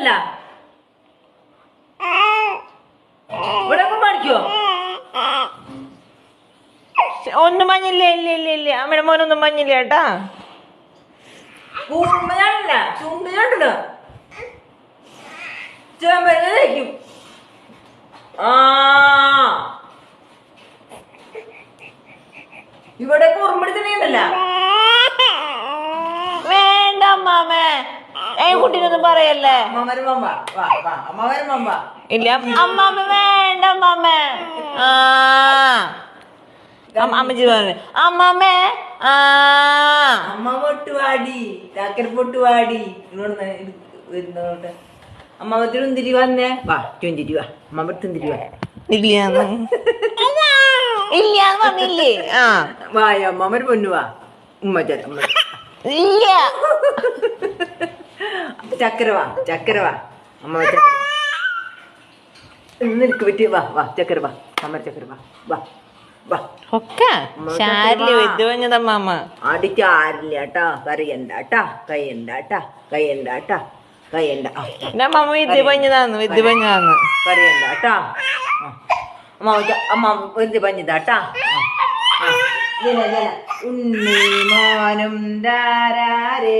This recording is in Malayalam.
മഞ്ഞല്ല ഇവിടെ കാണിക്കോ ഒന്നും മഞ്ഞില്ല ഇല്ല ഇല്ല ഇല്ല അമ്മയുടെ മോനൊന്നും മഞ്ഞില്ല കേട്ടാ കൂർമ്മയാണില്ല ചുണ്ടിലുണ്ടല്ലോ ചെമ്പരക്കും ആ ഇവിടെ കുറുമ്പടിത്തന്നെയുണ്ടല്ല വേണ്ട അമ്മാമേ കുട്ടീനൊന്നും പറയല്ലേ ഇല്ല അമ്മാമ വേണ്ട അമ്മാമേ ആ അമ്മച്ചി പറഞ്ഞു അമ്മാമേ ആ അമ്മ പൊട്ടുവാടി ചാക്കര പൊട്ടുവാടി വരുന്നോട്ട് അമ്മ തിരുന്തിരി വന്നേ വാ ചുന്തിരി വാ അമ്മ തിന്തിരി വാ ഇല്ലാന്ന് ഇല്ലാന്ന് പറഞ്ഞില്ലേ ആ വായ അമ്മ പൊന്നു വാ ഉമ്മ ഇല്ല ചക്കര വാ അമ്മ നിനക്ക് പറ്റിയ വാ വാ ചക്കര വാ അമ്മ ചക്കര വാ വാ വാ ഒക്കെ ശാരില് വെദ്దు പറഞ്ഞതമ്മാമ അടിക്ക് ആരില്ല കേട്ടാ കറിയണ്ടാട്ടാ കൈയുണ്ടാട്ടാ കൈയുണ്ടാട്ടാ കൈയുണ്ട അമ്മ വെദ്దు പറഞ്ഞതാന്ന് വെദ്du പറഞ്ഞതാന്ന് കറിയണ്ടാട്ടാ അമ്മ അമ്മ വെദ്du പറഞ്ഞതാട്ടാ ഉണ്ണി മോനും ദാരാരേ